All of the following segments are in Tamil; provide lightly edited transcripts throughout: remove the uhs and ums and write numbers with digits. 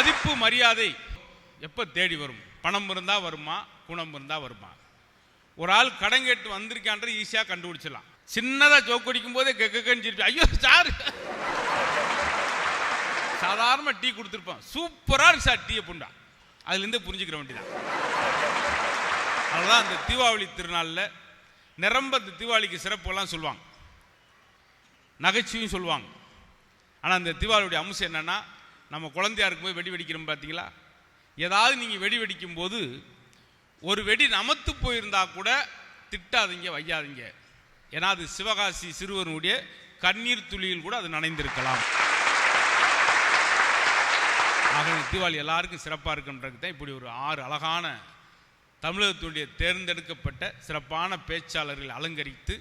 மதிப்பு மரியாதை எப்போ தேடி வரும்? பணம் இருந்தால் வருமா, குணம் இருந்தால் வருமா? ஒரு ஆள் கடன் கேட்டு வந்திருக்கான்ற ஈஸியாக கண்டுபிடிச்சிடலாம். சின்னதாக ஜோக்கடிக்கும் போதே கெக்கன்னு ஐயோ சார், சாதாரண டீ கொடுத்துருப்பான், சூப்பராக இருக்கு சார் டீயை புண்டா, அதுலேருந்து புரிஞ்சுக்கிற வேண்டியதான். அதுதான் அந்த தீபாவளி திருநாளில் நிரம்ப இந்த தீபாவளிக்கு சிறப்புலாம் சொல்லுவாங்க, நகைச்சுவையும் சொல்லுவாங்க. ஆனால் அந்த தீபாவளியுடைய அம்சம் என்னென்னா, நம்ம குழந்தையா இருக்கும்போது வெடி வெடிக்கிறோம் பார்த்தீங்களா? ஏதாவது நீங்கள் வெடி வெடிக்கும் போது ஒரு வெடி நமத்து போயிருந்தா கூட திட்டாதீங்க, வையாதீங்க. ஏன்னா அது சிவகாசி சிறுவனுடைய கண்ணீர் துளியில் கூட அது நனைந்திருக்கலாம். ஆக தீபாவளி எல்லாருக்கும் சிறப்பாக இருக்குன்றது தான் இப்படி ஒரு 6 அழகான தமிழகத்துடைய தேர்ந்தெடுக்கப்பட்ட சிறப்பான பேச்சாளர்கள் அலங்கரித்து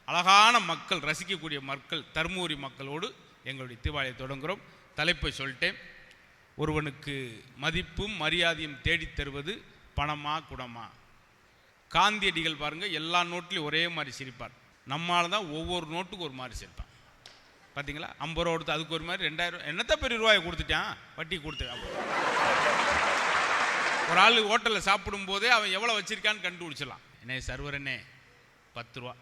அழகான மக்கள் ரசிக்கக்கூடிய மக்கள் தர்மபுரி மக்களோடு எங்களுடைய தீபாவளியை தொடங்குகிறோம். தலைப்பை சொல்லிட்டேன். ஒருவனுக்கு மதிப்பும் மரியாதையும் தேடித் தருவது பணமா குணமா? காந்தியடிகள் பாருங்கள், எல்லா நோட்லையும் ஒரே மாதிரி சிரிப்பார். நம்மளால தான் ஒவ்வொரு நோட்டுக்கு ஒரு மாதிரி சிரிப்பான். பார்த்தீங்களா? 50 ரூபா கொடுத்து அதுக்கு ஒரு மாதிரி 2000 என்னத்த பெரிய ரூபாயை கொடுத்துட்டான், வட்டி கொடுத்து. ஒரு ஆள் ஹோட்டலில் சாப்பிடும் போதே அவன் எவ்வளோ வச்சிருக்கான்னு கண்டுபிடிச்சிடலாம். என்ன சர்வர் என்ன 10 ரூபா,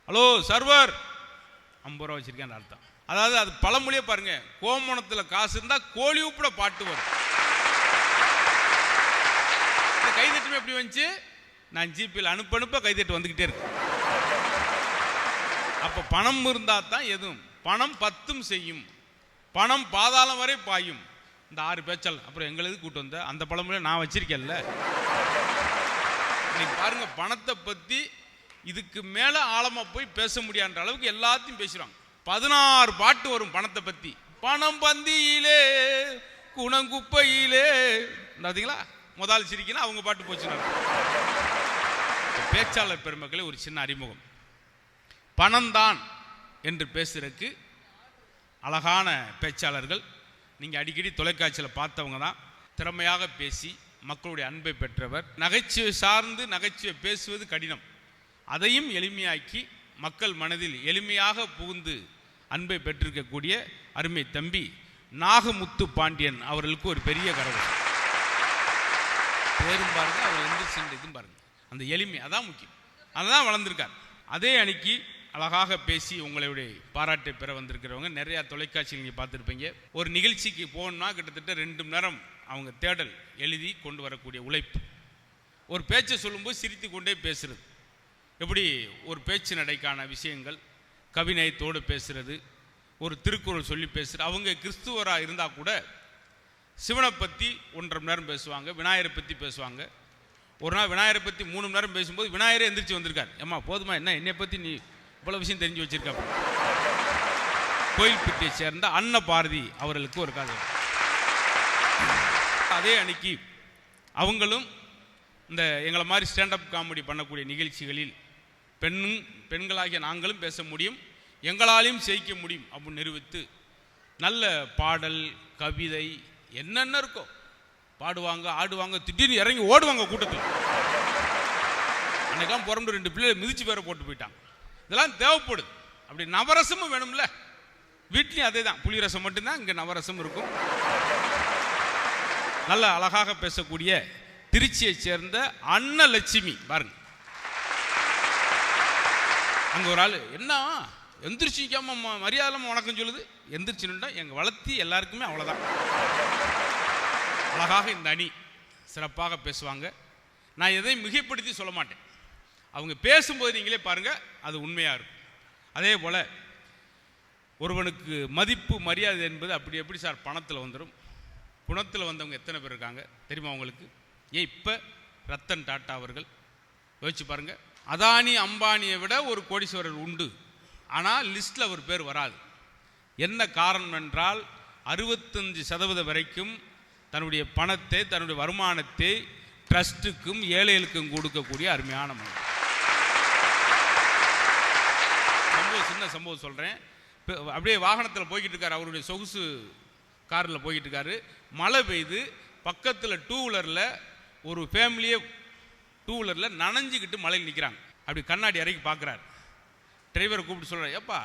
ஹலோ சர்வர் 50 ரூபா வச்சிருக்கான்னு அர்த்தம். அதாவது அது பழமொழியே பாருங்க, கோமணத்தில் காசு இருந்தால் கோழி உப்புட பாட்டு வரும். கைதட்டுமே எப்படி வந்துச்சு? நான் ஜிபியில் அனுப்ப கைதட்டு வந்துக்கிட்டே இருக்கு. அப்போ பணம் இருந்தால் தான் எதுவும், பணம் 10ம் செய்யும், பணம் பாதாளம் வரை பாயும். இந்த 6 பேச்சால் அப்புறம் எங்களுக்கு கூட்டு வந்த அந்த பழமொழியை நான் வச்சிருக்கேன்ல. இன்னைக்கு பாருங்க, பணத்தை பற்றி இதுக்கு மேலே ஆழமாக போய் பேச முடியாத அளவுக்கு எல்லாத்தையும் பேசுகிறாங்க. 16 பாட்டு வரும் பணத்தை பற்றி. பணம் பந்தியிலே குணங்குப்பையிலே, பார்த்தீங்களா? முதல் சிரிக்கணும் அவங்க பாட்டு போச்சுனாங்க. பேச்சாளர் பெருமக்களே ஒரு சின்ன அறிமுகம். பணம்தான் என்று பேசுறதுக்கு அழகான பேச்சாளர்கள் நீங்கள் அடிக்கடி தொலைக்காட்சியில் பார்த்தவங்க தான். திறமையாக பேசி மக்களுடைய அன்பை பெற்றவர். நகைச்சுவை சார்ந்து நகைச்சுவை பேசுவது கடினம், அதையும் எளிமையாக்கி மக்கள் மனதில் எளிமையாக புகுந்து அன்பை பெற்றிருக்கக்கூடிய அருமை தம்பி நாகமுத்து பாண்டியன் அவர்களுக்கு ஒரு பெரிய கரகோஷம். பேரும் பாருங்க, அவர் எந்திரிச்சு இதுவும் பாருங்க, அந்த எளிமை அதான் முக்கியம். அதுதான் வளர்ந்துருக்கார். அதே அன்னைக்கு அழகாக பேசி உங்களுடைய பாராட்டை பெற வந்திருக்கிறவங்க நிறையா தொலைக்காட்சியில் நீங்கள் பார்த்துருப்பீங்க. ஒரு நிகழ்ச்சிக்கு போகணும்னா கிட்டத்தட்ட 2 மணி நேரம் அவங்க தேடல், எழுதி கொண்டு வரக்கூடிய உழைப்பு. ஒரு பேச்சை சொல்லும்போது சிரித்து கொண்டே பேசுறது, எப்படி ஒரு பேச்சு நடைக்கான விஷயங்கள், கவிநயத்தோடு பேசுறது, ஒரு திருக்குறள் சொல்லி பேசுகிறது. அவங்க கிறிஸ்துவராக இருந்தால் கூட சிவனை பற்றி 1.5 மணி நேரம் பேசுவாங்க, விநாயகரை பற்றி பேசுவாங்க. ஒரு நாள் விநாயகரை பற்றி 3 மணி நேரம் பேசும்போது விநாயகரே எந்திரிச்சு வந்திருக்கார். ஏம்மா போதுமா, என்ன என்னை பற்றி நீ இவ்வளோ விஷயம் தெரிஞ்சு வச்சிருக்க? கோயில்பட்டியை சேர்ந்த அன்னபாரதி அவர்களுக்கு ஒரு கதை. அதே அன்னைக்கு அவங்களும் இந்த எங்களை மாதிரி ஸ்டாண்டப் காமெடி பண்ணக்கூடிய நிகழ்ச்சிகளில் பெண்களாகிய நாங்களும் பேச முடியும், எங்களாலையும் ஜெயிக்க முடியும் அப்படின்னு நிரூபித்து நல்ல பாடல், கவிதை என்னென்ன இருக்கோ பாடுவாங்க, ஆடுவாங்க, திடீர்னு இறங்கி ஓடுவாங்க கூட்டத்தில். அன்னைக்கெல்லாம் புறம்பு 2 பிள்ளைகளை மிதிச்சு பேரை போட்டு போயிட்டாங்க. இதெல்லாம் தேவைப்படுது. அப்படி நவரசமும் வேணும்ல, வீட்லையும் அதே தான், புளி ரசம் மட்டும்தான், இங்கே நவரசம் இருக்கும். நல்ல அழகாக பேசக்கூடிய திருச்சியை சேர்ந்த அன்னலட்சுமி பாருங்க. அங்கே ஒரு ஆள் என்ன எந்திரிச்சிக்காம மரியாதை வணக்கம் சொல்லுது. எந்திரிச்சுன்னா எங்கள் வளர்த்தி எல்லாருக்குமே அவ்வளோதான். அழகாக இந்த அணி சிறப்பாக பேசுவாங்க. நான் எதையும் மிகைப்படுத்தி சொல்ல மாட்டேன். அவங்க பேசும்போது நீங்களே பாருங்கள், அது உண்மையாக இருக்கும். அதே போல் ஒருவனுக்கு மதிப்பு மரியாதை என்பது அப்படி எப்படி சார் பணத்தில் வந்துடும்? குணத்தில் வந்தவங்க எத்தனை பேர் இருக்காங்க தெரியுமா உங்களுக்கு? ஏன் இப்போ ரத்தன் டாட்டா அவர்கள் யோசிச்சு பாருங்கள். அதானி அம்பானியை விட ஒரு கோடீஸ்வரர் உண்டு, ஆனால் லிஸ்ட்டில் அவர் பேர் வராது. என்ன காரணம் என்றால் 65% வரைக்கும் தன்னுடைய பணத்தை, தன்னுடைய வருமானத்தை ட்ரஸ்ட்டுக்கும் ஏழைகளுக்கும் கொடுக்கக்கூடிய அருமையான மனிதன். சின்ன சம்பவம் சொல்கிறேன். அப்படியே வாகனத்தில் போய்கிட்டு இருக்காரு, அவருடைய சொகுசு காரில் போய்கிட்டு இருக்காரு. மழை பெய்து, பக்கத்தில் 2 வீலரில் ஒரு ஃபேமிலியே 2 வீலரில் நனைஞ்சிக்கிட்டு மழையில் நிற்கிறாங்க. அப்படி கண்ணாடி இறக்கி பார்க்குறாரு. டிரைவரை கூப்பிட்டு சொல்கிறார், ஏப்பா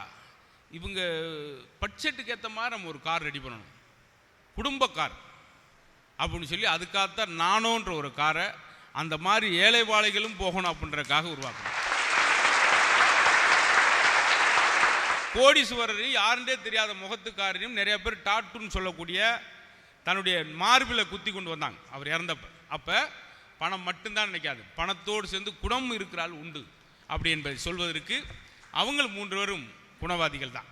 இவங்க பட்ஜெட்டுக்கு ஏற்ற மாதிரி நம்ம ஒரு கார் ரெடி பண்ணணும், குடும்ப கார், அப்படின்னு சொல்லி அதுக்காகத்தான் நானோன்ற ஒரு காரை அந்த மாதிரி ஏழை வாழைகளும் போகணும் அப்படின்றதுக்காக உருவாக்கணும். கோடீஸ்வரரையும் யாருன்றே தெரியாத முகத்துக்காரரையும் நிறைய பேர் டாட்டுன்னு சொல்லக்கூடிய தன்னுடைய மார்பில் குத்தி கொண்டு வந்தாங்க அவர் இறந்தப்ப. அப்போ பணம் மட்டும்தான் நினைக்காது, பணத்தோடு சேர்ந்து குணம் இருக்கிறாள் உண்டு அப்படி என்பதை சொல்வதற்கு அவங்க 3 பேரும் குணவாதிகள் தான்.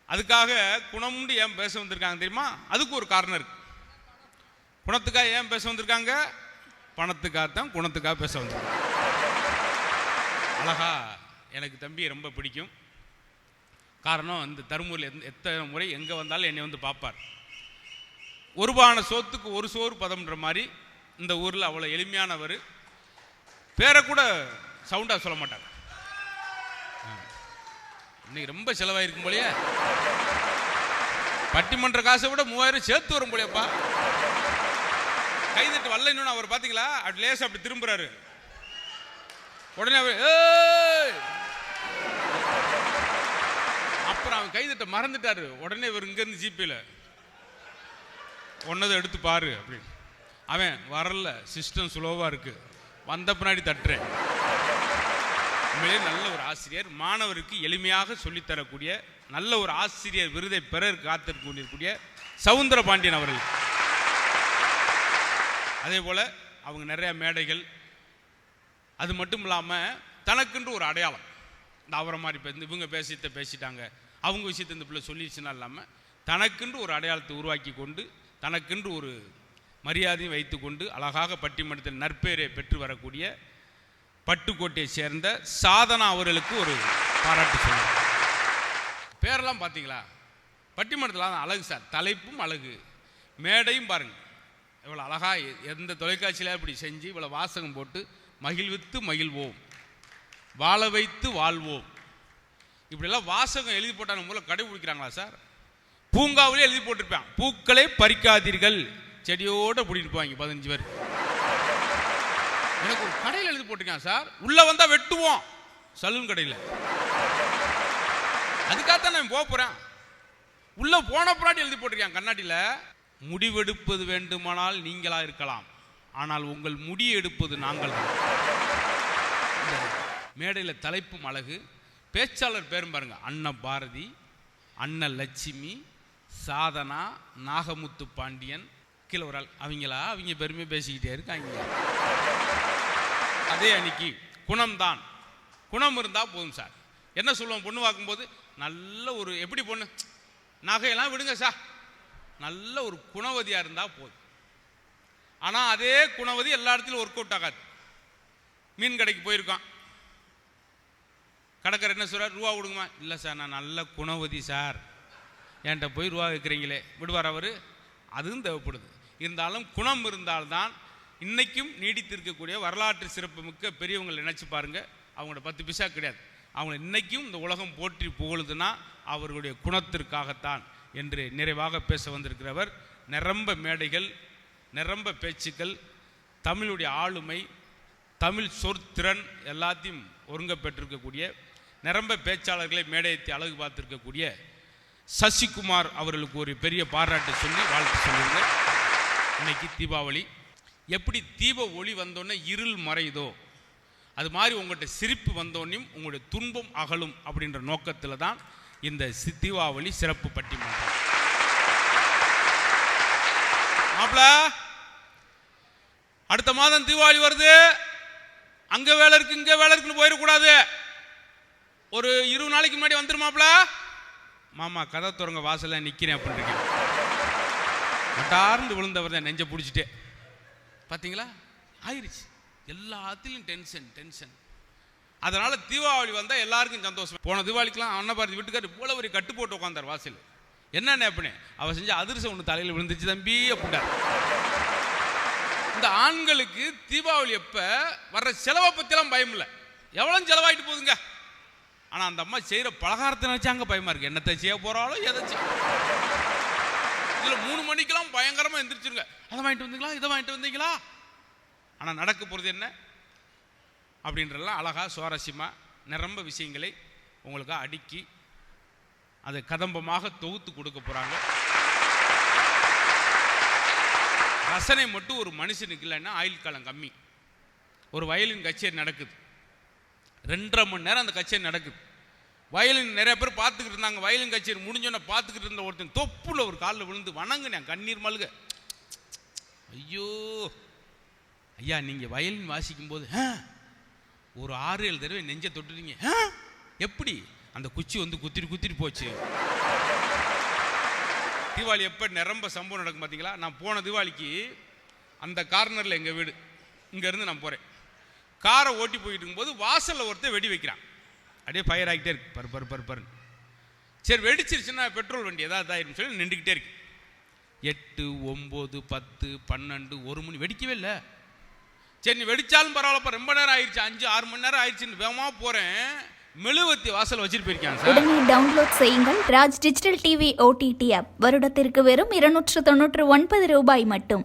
அதுக்காக குணம்னு ஏன் பேச வந்திருக்காங்க தெரியுமா? அதுக்கு ஒரு காரணம் இருக்கு. குணத்துக்காக ஏன் பேச வந்திருக்காங்க? பணத்துக்காகத்தான் குணத்துக்காக பேச வந்திருக்காங்க. அழகா எனக்கு தம்பியை ரொம்ப பிடிக்கும். காரணம் இந்த தருமபுரியில் எத்தனை முறை எங்கே வந்தாலும் என்னை வந்து பார்ப்பார். ஒரு பான சோத்துக்கு ஒரு சோறு பதம்ன்ற மாதிரி இந்த ஊரில் அவ்வளோ எளிமையானவர். பேரை கூட சவுண்டாக சொல்ல மாட்டார். இன்னைக்கு ரொம்ப செலவாயிருக்கும் போலயே, பட்டிமன்ற காசை விட 3000 சேர்த்து வரும் போலப்பா. கைதட்டு வரல இன்னொன்று அவர் பார்த்தீங்களா, அப்படி லேசா அப்படி திரும்புறாரு. உடனே அவர் அப்புறம் அவன் கைதட்ட மறந்துட்டாரு. உடனே இவர் இங்கேருந்து ஜிபியில் ஒன்னதை எடுத்து பாரு அப்படின்னு. அவன் வரல, சிஸ்டம் ஸ்லோவாக இருக்கு, வந்த பின்னாடி தட்டுறேன். உண்மையிலே நல்ல ஒரு ஆசிரியர், மாணவருக்கு எளிமையாக சொல்லித்தரக்கூடிய நல்ல ஒரு ஆசிரியர் விருதை பெற காத்திருக்கக்கூடிய சவுந்தர பாண்டியன் அவர்கள். அதே போல் அவங்க நிறைய மேடைகள், அது மட்டும் இல்லாமல் தனக்கென்று ஒரு அடையாளம். இந்த அவரை மாதிரி இவங்க பேசிட்டாங்க, அவங்க விஷயத்தை இந்த பிள்ளை சொல்லிடுச்சுன்னா இல்லாமல் தனக்கென்று ஒரு அடையாளத்தை உருவாக்கி கொண்டு தனக்கென்று ஒரு மரியாதையும் வைத்து கொண்டு அழகாக பட்டிமன்றத்தில் நற்பெயரை பெற்று வரக்கூடிய பட்டுக்கோட்டையை சேர்ந்த சாதனா அவர்களுக்கு ஒரு பாராட்டு சொல்லுங்கள். பேரெல்லாம் பார்த்தீங்களா? பட்டிமன்றத்தில் அழகு சார், தலைப்பும் அழகு, மேடையும் பாருங்கள் இவ்வளோ அழகாக. எந்த தொலைக்காட்சியில் இப்படி செஞ்சு இவ்வளோ வாசகம் போட்டு மகிழ்வித்து மகிழ்வோம், வாழ வைத்து வாழ்வோம், இப்படிலாம் வாசகம் எழுதி போட்டாங்க மூலம் கடைபிடிக்கிறாங்களா சார்? பூங்காவிலே எழுதி போட்டிருப்பான், பூக்களை பறிக்காதீர்கள், செடியோடு பிடிட்டு போவாங்க 15 பேர். எனக்கு ஒரு கடையில் எழுதி போட்டிருக்கான் சார், உள்ள வந்தா வெட்டுவோம், சலூன் கடையில். அதுக்காகத்தான் நான் போறேன். உள்ள போன பின்னாடி எழுதி போட்டிருக்கான் கண்ணாடியில், முடிவெடுப்பது வேண்டுமானால் நீங்களா இருக்கலாம், ஆனால் உங்கள் முடியை எடுப்பது நாங்கள் தான். மேடையில் தலைப்பும் அழகு, பேச்சாளர் பேரும் பாருங்க, அண்ணன் பாரதி, அண்ணன் லட்சுமி, சாதனா, நாகமுத்து பாண்டியன், கீழே ஒரு ஆள், அவங்க பெருமை பேசிக்கிட்டே இருக்காங்க. அதே அன்னைக்கு குணம்தான், குணம் இருந்தால் போதும் சார். என்ன சொல்லுவோம் பொண்ணு பார்க்கும்போது, நல்ல ஒரு எப்படி பொண்ணு, நகையெல்லாம் விடுங்க சார், நல்ல ஒரு குணவதியாக இருந்தால் போதும். ஆனால் அதே குணவதி எல்லா இடத்துலையும் ஒர்க் அவுட் ஆகாது. மீன் கடைக்கு போயிருக்கான், கடைக்காரர் என்ன சொல்கிறார், ரூபா கொடுங்கம்மா, இல்லை சார் நான் நல்ல குணவதி சார், என்கிட்ட போய் ரூபா வைக்கிறீங்களே விடுவார் அவர். அதுவும் தேவைப்படுது. இருந்தாலும் குணம் இருந்தால்தான் இன்னைக்கும் நீடித்திருக்கக்கூடிய வரலாற்று சிறப்பு மிக்க பெரியவங்களை நினச்சி பாருங்கள், அவங்களோட 10 பைசா கிடையாது. அவங்கள இன்னைக்கும் இந்த உலகம் போற்றி புகழுதுன்னா அவர்களுடைய குணத்திற்காகத்தான் என்று நிறைவாக பேச வந்திருக்கிறவர். நிரம்ப மேடைகள், நிரம்ப பேச்சுக்கள், தமிழுடைய ஆளுமை, தமிழ் சொற்திறன் எல்லாத்தையும் ஒருங்க பெற்றிருக்கக்கூடிய நிரம்ப பேச்சாளர்களை மேடையத்தை அழகு பார்த்திருக்கக்கூடிய சசிகுமார் அவர்களுக்கு ஒரு பெரிய பாராட்டு சொல்லி வாழ்த்து சொல்லுங்க. இன்னைக்கு தீபாவளி, எப்படி தீப ஒளி வந்தோன்னே இருள் மறையுதோ அது மாதிரி உங்கள்கிட்ட சிரிப்பு வந்தோன்னையும் உங்களுடைய துன்பம் அகலும் அப்படின்ற நோக்கத்தில் தான் இந்த தீபாவளி சிறப்பு பட்டிமன்றம். மாப்பிள, அடுத்த மாதம் தீபாவளி வருது, அங்க வேலை இருக்கு இங்க வேலை இருக்குன்னு போயிடக்கூடாது. ஒரு 20 நாளைக்கு முன்னாடி வந்துருமாப்ல, மாமா கதை திறங்க வாசல்ல நிக்கிறேன் அப்படின்னு மட்டார்ந்து விழுந்தவர் தான் நெஞ்ச பிடிச்சிட்டே. பார்த்தீங்களா, ஆயிடுச்சு. எல்லாத்திலும் டென்ஷன். அதனால தீபாவளி வந்தா எல்லாருக்கும் சந்தோஷம். போன தீபாவளிக்கெல்லாம் அன்னபாரதி வீட்டுக்காரர் போல ஒரு கட்டு போட்டு உட்காந்தார் வாசல். என்ன அப்படின்னு, அவ செஞ்ச அதிர்ஷ்டம் ஒன்று தலையில் விழுந்துச்சு தம்பி அப்படின்ட்டார். இந்த ஆண்களுக்கு தீபாவளி எப்ப வர்ற செலவை பத்திலாம் பயம் இல்லை, எவ்வளவு செலவாயிட்டு போகுதுங்க. ஆனா அந்த அம்மா செய்யற பலகாரத்தை நினைச்சாங்க பயமா இருக்கு. என்னத்தை செய்ய போறாளோ எதை செய்ய. இதுல 3 மணிக்கெல்லாம் பயங்கரமா எந்திரிச்சிருங்க, அதை வாங்கிட்டு வந்தீங்களா இதை வாங்கிட்டு வந்தீங்களா. ஆனா நடக்க போறது என்ன அப்படின்றலாம் அழகா சுவாரஸ்யமா நிரம்ப விஷயங்களை உங்களுக்கு அடுக்கி அதை கதம்பமாக தொகுத்து கொடுக்க போறாங்க. ரசனை மட்டும் ஒரு மனுஷனுக்கு இல்லைன்னா ஆயுள் காலம் கம்மி. ஒரு வயலின் கச்சேரி நடக்குது, 2.5 மணி நேரம் அந்த கச்சேரி நடக்குது. வயலின் நிறைய பேர் பார்த்துக்கிட்டு இருந்தாங்க. வயலின் கச்சேரி முடிஞ்சோன்னே பார்த்துக்கிட்டு இருந்த ஒருத்தன் தொப்புல ஒரு காலில் விழுந்து வணங்குனேன், கண்ணீர் மல்க. ஐயோ ஐயா, நீங்கள் வயலின் வாசிக்கும் போது ஒரு 6-7 தடவை நெஞ்சை தொட்டுறீங்க. எப்படி? அந்த குச்சி வந்து குத்திரி போச்சு. தீபாவளி எப்போ நிரம்ப சம்பவம் நடக்கும் பார்த்தீங்களா? நான் போன தீபாவளிக்கு அந்த கார்னரில் எங்கள் வீடு, இங்கேருந்து நான் போகிறேன். காரை ஓட்டி போயிட்டு இருக்கும்போது வாசலில் ஒருத்தர் வெடி வைக்கிறான். அப்படியே ஃபயர் ஆகிட்டே இருக்கு, பரு. சரி, வெடிச்சிருச்சுன்னா பெட்ரோல் வண்டி ஏதாவது ஆயிருன்னு சொல்லி நின்றுக்கிட்டே இருக்கு. 8, 9, 10, 12, 1 மணி வெடிக்கவே இல்லை. சரி, நீ வெடிச்சாலும் பரவாயில்லப்பா, ரொம்ப நேரம் ஆயிடுச்சு, 5-6 மணி நேரம் ஆயிடுச்சுன்னு வேகமாக போகிறேன். மெழுகுவர்த்தி வாசல் வச்சுட்டு போயிருக்காங்க. உடனே டவுன்லோட் செய்யுங்கள் Raj digital TV OTT app. வருடத்திற்கு வெறும் 299 ரூபாய் மட்டும்.